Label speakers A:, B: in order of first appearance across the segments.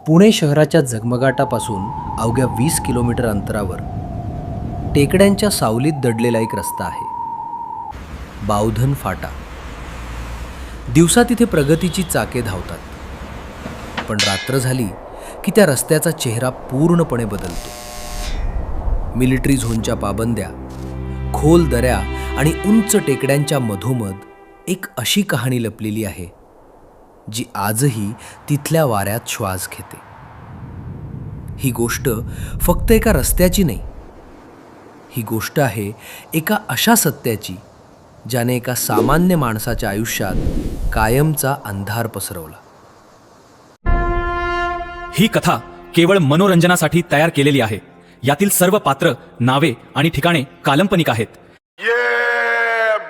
A: पुणे शहराच्या झगमगाटापासून अवघ्या 20 किलोमीटर अंतरावर टेकड्यांच्या सावलीत दडलेला एक रस्ता आहे, बावधन फाटा. दिवसा तिथे प्रगतीची चाके धावतात, पण रात्र झाली की त्या रस्त्याचा चेहरा पूर्णपणे बदलतो. मिलिटरी झोनच्या पाबंद्या, खोल दऱ्या आणि उंच टेकड्यांच्या मधोमध एक अशी कहाणी लपलेली आहे जी आजही तिथल्या वाऱ्यात श्वास घेते. ही गोष्ट फक्त एका रस्त्याची नाही, ही गोष्ट आहे एका अशा सत्याची ज्याने एका सामान्य माणसाच्या आयुष्यात कायमचा अंधार पसरवला.
B: ही कथा केवळ मनोरंजनासाठी तयार केलेली आहे. यातील सर्व पात्र, नावे आणि ठिकाणे काल्पनिक आहेत.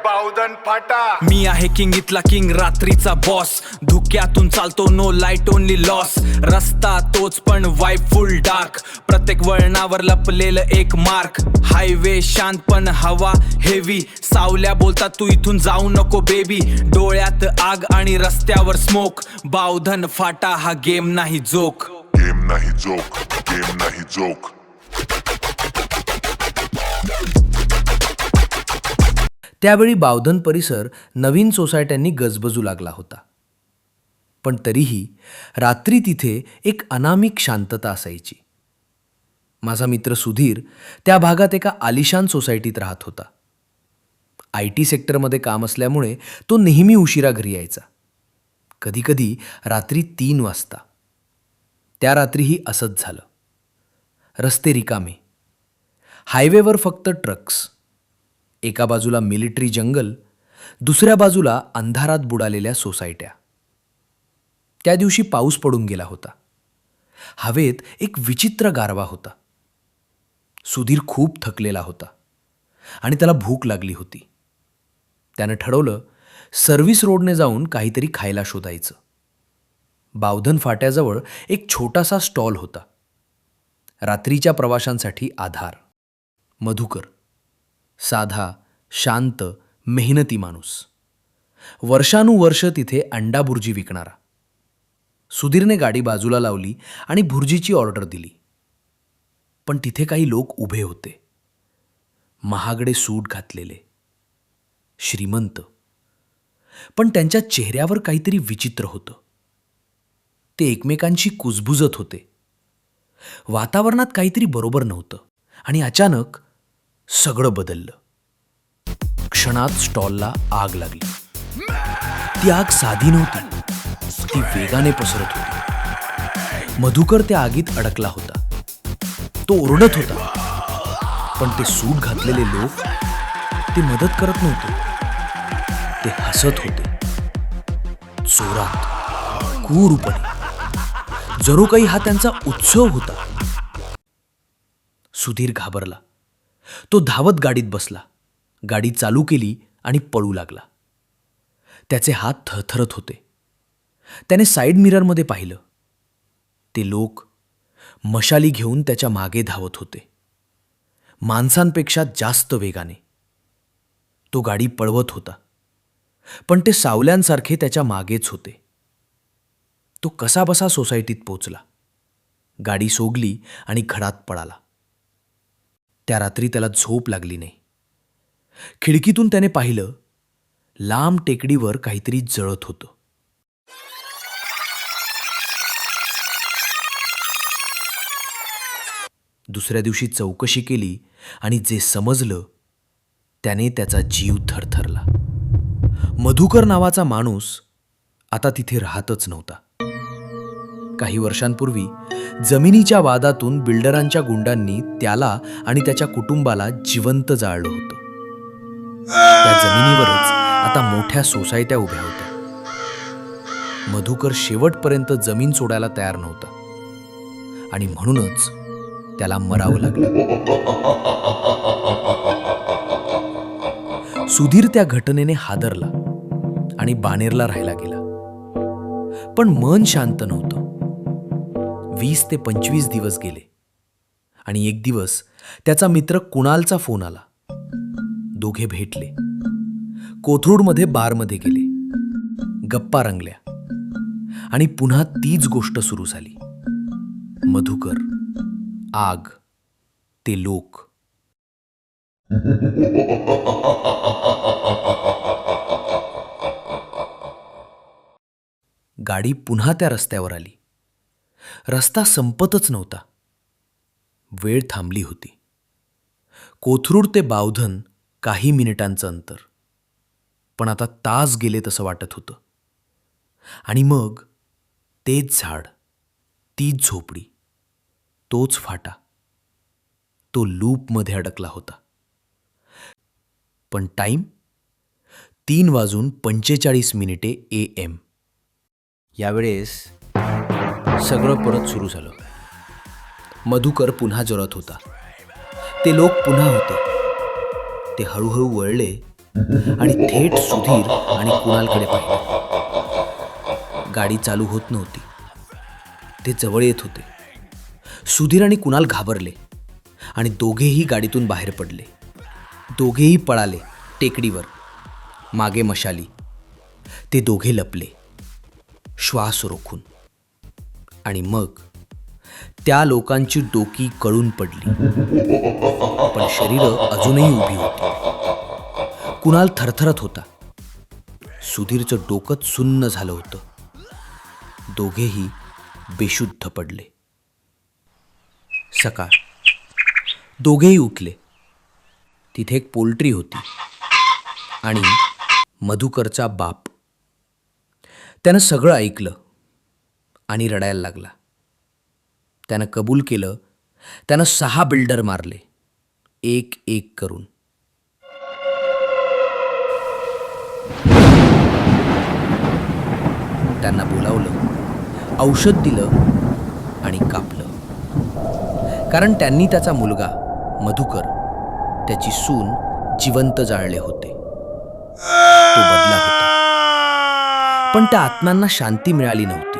C: बावधन फाटा.
B: मी आहे किंग, इथला किंग, रात्रीचा बॉस. धुक्यातून चालतो, नो लाईट ओनली लॉस. रस्ता तोच पण वाईब फुल डार्क. प्रत्येक वळणावर लपलेलं एक मार्क. हायवे शांत पण हवा हेवी. सावल्या बोलतात तू इथून जाऊ नको बेबी. डोळ्यात आग आणि रस्त्यावर स्मोक. बावधन फाटा हा गेम नाही जोक.
C: गेम नाही जोक, गेम नाही जोक.
A: त्यावेळी बावधन परिसर नवीन सोसायट्यांनी गजबजू लागला होता, पण तरीही रात्री तिथे एक अनामिक शांतता असायची. माझा मित्र सुधीर त्या भागात एका आलिशान सोसायटीत राहत होता. IT सेक्टरमध्ये काम असल्यामुळे तो नेहमी उशिरा घरी यायचा, कधीकधी रात्री 3 वाजता. त्या रात्रीही असंच झालं. रस्ते रिकामे, हायवेवर फक्त ट्रक्स. एका बाजूला मिलिटरी जंगल, दुसऱ्या बाजूला अंधारात बुडालेल्या सोसायट्या. त्या दिवशी पाऊस पडून गेला होता. हवेत एक विचित्र गारवा होता. सुधीर खूप थकलेला होता आणि त्याला भूक लागली होती. त्यानं ठरवलं सर्व्हिस रोडने जाऊन काहीतरी खायला शोधायचं. बावधन फाट्याजवळ एक छोटासा स्टॉल होता. रात्रीच्या प्रवाशांसाठी आधार. मधुकर, साधा, शांत, मेहनती माणूस. वर्षानुवर्ष तिथे अंडा भुर्जी विकणारा. सुधीरने गाडी बाजूला लावली आणि भुर्जीची ऑर्डर दिली. पण तिथे काही लोक उभे होते, महागडे सूट घातलेले, श्रीमंत. पण त्यांच्या चेहऱ्यावर काहीतरी विचित्र होतं. ते एकमेकांशी कुजबुजत होते. वातावरणात काहीतरी बरोबर नव्हतं. आणि अचानक सगळं बदललं. क्षणात स्टॉलला आग लागली. ती आग साधी नव्हती, ती वेगाने पसरत होती. मधुकर त्या आगीत अडकला होता. तो ओरडत होता, पण ते सूट घातलेले लोक ते मदत करत नव्हते. ते हसत होते, जोरात, क्रूरपणे, जणू काही हा त्यांचा उत्सव होता. सुधीर घाबरला. तो धावत गाडीत बसला, गाडी चालू केली आणि पळू लागला. त्याचे हात थरथरत होते. त्याने साईड मिररमध्ये पाहिलं. ते लोक मशाली घेऊन त्याच्या मागे धावत होते, माणसांपेक्षा जास्त वेगाने. तो गाडी पळवत होता, पण ते सावल्यांसारखे त्याच्या मागेच होते. तो कसाबसा सोसायटीत पोचला. गाडी सोगली आणि घरात पळाला. त्या रात्री त्याला झोप लागली नाही. खिडकीतून त्याने पाहिलं, लांब टेकडीवर काहीतरी जळत होतं. दुसऱ्या दिवशी चौकशी केली आणि जे समजलं त्याने त्याचा जीव थरथरला. मधुकर नावाचा माणूस आता तिथे राहतच नव्हता. काही वर्षांपूर्वी जमिनीच्या वादातून बिल्डरांच्या गुंडांनी त्याला आणि त्याच्या कुटुंबाला जिवंत जाळलं होतं. त्या जमिनीवरच आता मोठ्या सोसायट्या उभ्या होत्या. मधुकर शेवटपर्यंत जमीन सोडायला तयार नव्हता आणि म्हणूनच त्याला मरावं लागलं. सुधीर त्या घटनेने हादरला आणि बाणेरला राहायला गेला. पण मन शांत नव्हतं. 20 ते 25 दिवस गेले आणि एक दिवस त्याचा मित्र कुणालचा फोन आला. दोघे भेटले. कोथरूडमध्ये बारमध्ये गेले. गप्पा रंगल्या आणि पुन्हा तीच गोष्ट सुरू झाली. मधुकर, आग, ते लोक. गाडी पुन्हा त्या रस्त्यावर आली. रस्ता संपतच नव्हता. वेळ थांबली होती. कोथरूड ते बावधन काही मिनिटांचं अंतर, पण आता तास गेले तसं वाटत होतं. आणि मग तेच झाड, तीच झोपडी, तोच फाटा, तो लूपमध्ये अडकला होता. पण टाईम 3:45 AM. यावेळेस सगळं परत सुरू झालं. मधुकर पुन्हा जोरात होता. ते लोक पुन्हा होते. ते हळूहळू वळले आणि थेट सुधीर आणि कुणालकडे पाहिले. गाडी चालू होत नव्हती. ते जवळ येत होते. सुधीर आणि कुणाल घाबरले आणि दोघेही गाडीतून बाहेर पडले. दोघेही पळाले टेकडीवर, मागे मशाली. ते दोघे लपले, श्वास रोखून. आणि मग त्या लोकांची डोकी कळून पडली, पण शरीरं अजूनही उभी होती. कुणाल थरथरत होता. सुधीरचं डोकं सुन्न झालं होतं. दोघेही बेशुद्ध पडले. सकाळ. दोघेही उठले. तिथे एक पोल्ट्री होती आणि मधुकरचा बाप. त्यानं सगळं ऐकलं आणि रडायला लागला. त्यानं कबूल केलं. त्यानं 6 बिल्डर मारले, एक एक करून. त्यांना बोलावलं, औषध दिलं आणि कापलं. कारण त्यांनी त्याचा मुलगा मधुकर, त्याची सून जिवंत जाळले होते. तो बदला होता. पण त्या आत्म्यांना शांती मिळाली नव्हती.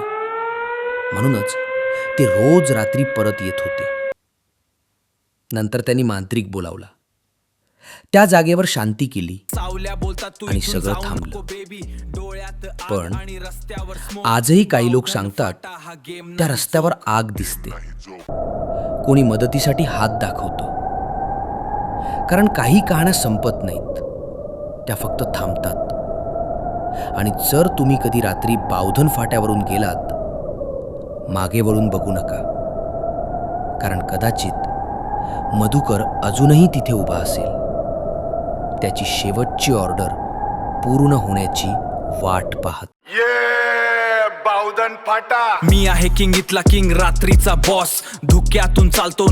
A: म्हणूनच ते रोज रात्री परत येत होते. नंतर त्यांनी मांत्रिक बोलावला. त्या जागेवर शांती केली आणि सगळं थांबलं. पण आजही काही लोक सांगतात त्या रस्त्यावर आग दिसते. कोणी मदतीसाठी हात दाखवतं. कारण काही कहाण्या संपत नाहीत, त्या फक्त थांबतात. आणि जर तुम्ही कधी रात्री बावधन फाट्यावरून गेलात, मागे वळून बघू नका. कारण कदाचित मधुकर अजूनही तिथे उभा असेल, त्याची शेवटची ऑर्डर पूर्ण होण्याची वाट पाहत.
C: ये बावधन फाटा.
B: मी आहे किंग इथला किंग, रात्रीचा बॉस. धुक्यातून चालतो